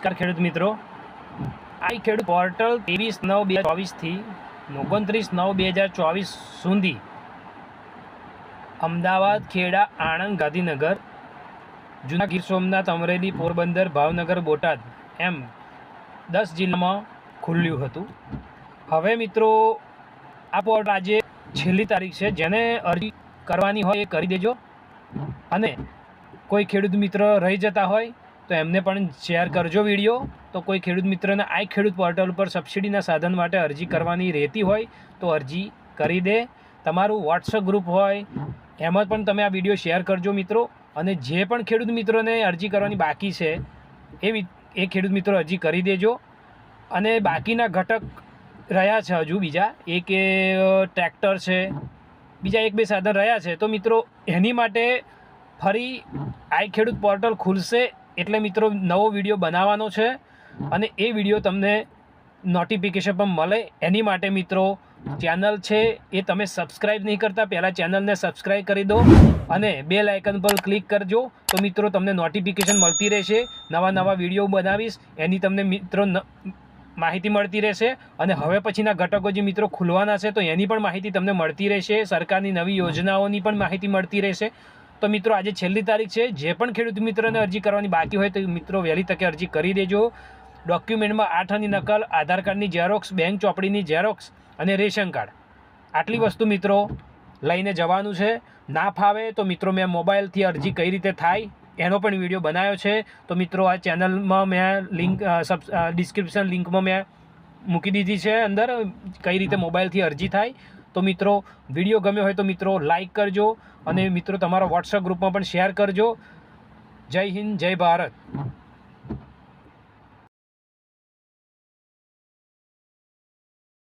નમસ્કાર ખેડૂત મિત્રો, આ ખેડૂત પોર્ટલ 23/9/2024 થી 29/9/2024 સુધી અમદાવાદ, ખેડા, આણંદ, ગાંધીનગર, જૂના ગીર સોમનાથ, અમરેલી, પોરબંદર, ભાવનગર, બોટાદ એમ 10 જિલ્લામાં ખુલ્યું હતું. હવે મિત્રો આ પોર્ટલ આજે છેલ્લી તારીખ છે. જેને અરજી કરવાની હોય એ કરી દેજો, અને કોઈ ખેડૂત મિત્ર રહી જતા હોય તો એમને પણ શેર કરજો વિડીયો. તો કોઈ ખેડૂત મિત્રને આ ખેડૂત પોર્ટલ ઉપર સબસિડીના સાધન માટે અરજી કરવાની રહેતી હોય તો અરજી કરી દે. તમારું વોટ્સઅપ ગ્રુપ હોય એમાં પણ તમે આ વિડીયો શેર કરજો મિત્રો. અને જે પણ ખેડૂત મિત્રોને અરજી કરવાની બાકી છે એ ખેડૂત મિત્રો અરજી કરી દેજો. અને બાકીના ઘટક રહ્યા છે હજુ બીજા એક ટ્રેક્ટર છે, બીજા 1-2 સાધન રહ્યા છે. તો મિત્રો એની માટે ફરી આ ખેડૂત પોર્ટલ ખુલશે એટલે મિત્રો નવો વિડીયો બનાવવાનો છે, અને એ વિડીયો તમને નોટિફિકેશન પણ મળે. એની માટે મિત્રો ચેનલ છે એ તમે સબસ્ક્રાઈબ નહીં કરતા, પહેલાં ચેનલને સબસ્ક્રાઈબ કરી દો અને બેલ આઇકન પર ક્લિક કરજો. તો મિત્રો તમને નોટિફિકેશન મળતી રહેશે. નવા વિડીયો બનાવીશ એની તમને મિત્રો માહિતી મળતી રહેશે. અને હવે પછીના ઘટકો જે મિત્રો ખુલવાના છે તો એની પણ માહિતી તમને મળતી રહેશે. સરકારની નવી યોજનાઓની પણ માહિતી મળતી રહેશે. તો મિત્રો આજે છેલ્લી તારીખ છે. જે પણ ખેડૂત મિત્રોને અરજી કરવાની બાકી હોય તો મિત્રો વહેલી તકે અરજી કરી દેજો. ડોક્યુમેન્ટમાં 8 આની નકલ, આધાર કાર્ડની ઝેરોક્સ, બેંક ચોપડીની ઝેરોક્સ અને રેશન કાર્ડ, આટલી વસ્તુ મિત્રો લઈને જવાનું છે. ના ફાવે તો મિત્રો મેં મોબાઈલથી અરજી કઈ રીતે થાય એનો પણ વિડીયો બનાવ્યો છે. તો મિત્રો આ ચેનલમાં મેં લિંક ડિસ્ક્રિપ્શન લિંકમાં મેં મૂકી દીધી છે અંદર, કઈ રીતે મોબાઈલથી અરજી થાય. તો મિત્રો વિડીયો ગમ્યો હોય તો મિત્રો લાઈક કરજો, અને મિત્રો તમારા વોટ્સઅપ ગ્રુપમાં પણ શેર કરજો. જય હિન્દ, જય ભારત.